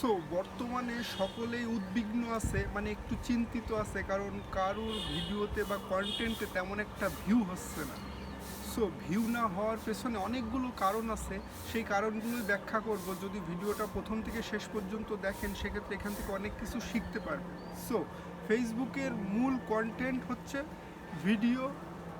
So বর্তমানে সকলেই উদ্বিগ্ন আছে, মানে একটু চিন্তিত আছে, কারণ কারোর ভিডিওতে বা কন্টেন্টে তেমন একটা ভিউ হচ্ছে না। সো ভিউ না হওয়ার পেছনে অনেকগুলো কারণ আছে, সেই কারণগুলোই ব্যাখ্যা করব। যদি ভিডিওটা প্রথম থেকে শেষ পর্যন্ত দেখেন সেক্ষেত্রে এখান থেকে অনেক কিছু শিখতে পারবেন। সো ফেসবুকের মূল কন্টেন্ট হচ্ছে ভিডিও,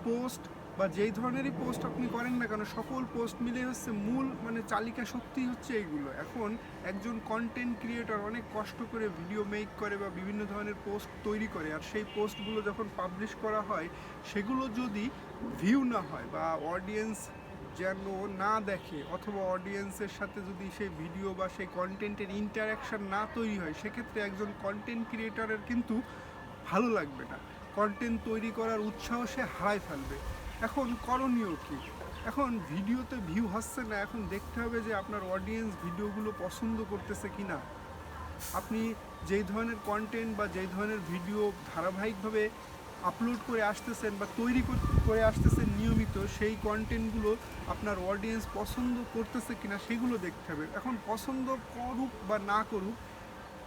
পোস্ট বা যেই ধরনেরই পোস্ট আপনি করেন না কেন, সকল পোস্ট মিলে হচ্ছে মূল মানে চালিকা শক্তি হচ্ছে এইগুলো। এখন একজন কন্টেন্ট ক্রিয়েটর অনেক কষ্ট করে ভিডিও মেক করে বা বিভিন্ন ধরনের পোস্ট তৈরি করে, আর সেই পোস্টগুলো যখন পাবলিশ করা হয় সেগুলো যদি ভিউ না হয় বা অডিয়েন্স যেন না দেখে, অথবা অডিয়েন্সের সাথে যদি সেই ভিডিও বা সেই কন্টেন্টের ইন্টারাকশান না তৈরি হয়, সেক্ষেত্রে একজন কন্টেন্ট ক্রিয়েটরের কিন্তু ভালো লাগবে না, কন্টেন্ট তৈরি করার উৎসাহ সে হারায় ফেলবে। এখন করণীয় কী? এখন ভিডিওতে ভিউ হচ্ছে না, এখন দেখতে হবে যে আপনার অডিয়েন্স ভিডিওগুলো পছন্দ করতেছে কি না। আপনি যেই ধরনের কন্টেন্ট বা যেই ধরনের ভিডিও ধারাবাহিকভাবে আপলোড করে আসতেছেন বা তৈরি করে আসতেছেন নিয়মিত, সেই কন্টেন্টগুলো আপনার অডিয়েন্স পছন্দ করতেছে কিনা সেগুলো দেখতে হবে। এখন পছন্দ করুক বা না করুক,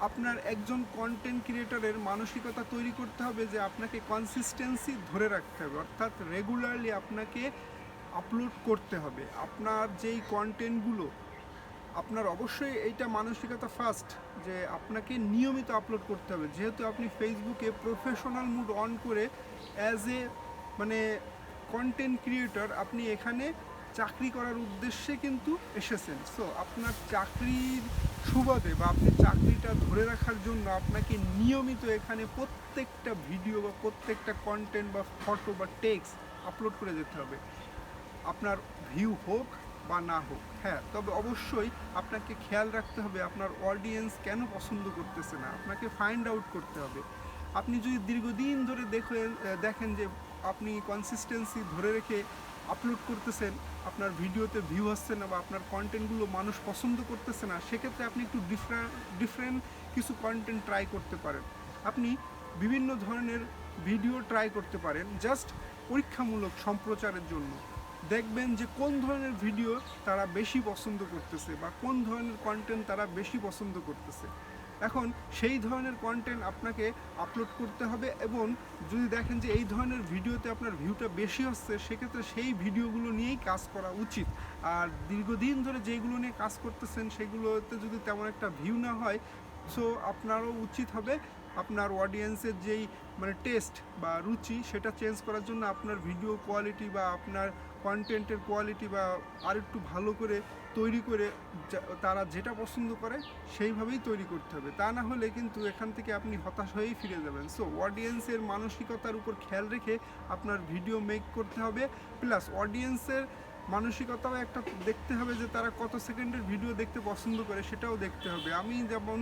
আপনার একজন কন্টেন্ট ক্রিয়েটরের মানসিকতা তৈরি করতে হবে যে আপনাকে কনসিস্টেন্সি ধরে রাখতে হবে, অর্থাৎ রেগুলারলি আপনাকে আপলোড করতে হবে আপনার যেই কন্টেন্টগুলো। আপনার অবশ্যই এইটা মানসিকতা ফার্স্ট, যে আপনাকে নিয়মিত আপলোড করতে হবে, যেহেতু আপনি ফেসবুকে প্রফেশনাল মুড অন করে অ্যাজ এ মানে কন্টেন্ট ক্রিয়েটর আপনি এখানে চাকরি করার উদ্দেশ্যে কিন্তু এসেছেন। সো আপনার চাকরির সুবাদে বা আপনি চাকরিটা ধরে রাখার জন্য আপনাকে নিয়মিত এখানে প্রত্যেকটা ভিডিও বা প্রত্যেকটা কন্টেন্ট বা ফটো বা টেক্সট আপলোড করে যেতে হবে, আপনার ভিউ হোক বা না হোক। হ্যাঁ, তবে অবশ্যই আপনাকে খেয়াল রাখতে হবে আপনার অডিয়েন্স কেন পছন্দ করতেছে না, আপনাকে ফাইন্ড আউট করতে হবে। আপনি যদি দীর্ঘদিন ধরে দেখেন যে আপনি কনসিস্টেন্সি ধরে রেখে আপলোড করতেছেন, আপনার ভিডিওতে ভিউ আসছে না বা আপনার কন্টেন্টগুলো মানুষ পছন্দ করতেছে না, সেক্ষেত্রে আপনি একটু ডিফারেন্ট কিছু কন্টেন্ট ট্রাই করতে পারেন। আপনি বিভিন্ন ধরনের ভিডিও ট্রাই করতে পারেন জাস্ট পরীক্ষামূলক সম্প্রচারের জন্য। দেখবেন যে কোন ধরনের ভিডিও তারা বেশি পছন্দ করতেছে বা কোন ধরনের কন্টেন্ট তারা বেশি পছন্দ করতেছে। এখন সেই ধরনের কন্টেন্ট আপনাকে আপলোড করতে হবে, এবং যদি দেখেন যে এই ধরনের ভিডিওতে আপনার ভিউটা বেশি হচ্ছে, সেক্ষেত্রে সেই ভিডিওগুলো নিয়েই কাজ করা উচিত। আর দীর্ঘদিন ধরে যেগুলো নিয়ে কাজ করতেছেন সেগুলোতে যদি তেমন একটা ভিউ না হয়, সো আপনারও উচিত হবে আপনার অডিয়েন্সের যেই মানে টেস্ট বা রুচি সেটা চেঞ্জ করার জন্য আপনার ভিডিও কোয়ালিটি বা আপনার কন্টেন্টের কোয়ালিটি বা আরেকটু ভালো করে তৈরি করে তারা যেটা পছন্দ করে সেইভাবেই তৈরি করতে হবে। তা না হলে কিন্তু এখান থেকে আপনি হতাশ হয়েই ফিরে যাবেন। সো অডিয়েন্সের মানসিকতার উপর খেয়াল রেখে আপনার ভিডিও মেক করতে হবে, প্লাস অডিয়েন্সের মানসিকতাও একটা দেখতে হবে যে তারা কত সেকেন্ডের ভিডিও দেখতে পছন্দ করে সেটাও দেখতে হবে। আমি যেমন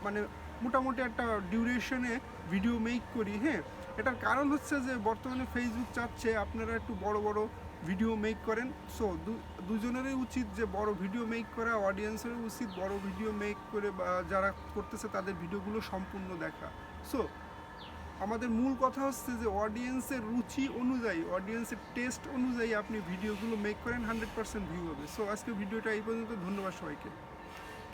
মানে মোটামুটি একটা ডিউরেশনে ভিডিও মেক করি। হ্যাঁ, এটার কারণ হচ্ছে যে বর্তমানে ফেসবুক চাচ্ছে আপনারা একটু বড় বড় ভিডিও মেক করেন। সো দুজনেরই উচিত যে বড় ভিডিও মেক করা, অডিয়েন্সেরও উচিত বড় ভিডিও মেক করে বা যারা করতেছে তাদের ভিডিওগুলো সম্পূর্ণ দেখা। সো আমাদের মূল কথা হচ্ছে যে অডিয়েন্সের রুচি অনুযায়ী, অডিয়েন্সের টেস্ট অনুযায়ী আপনি ভিডিওগুলো মেক করেন, 100% ভিউ হবে। সো আজকে ভিডিওটা এই পর্যন্ত। ধন্যবাদ সবাইকে।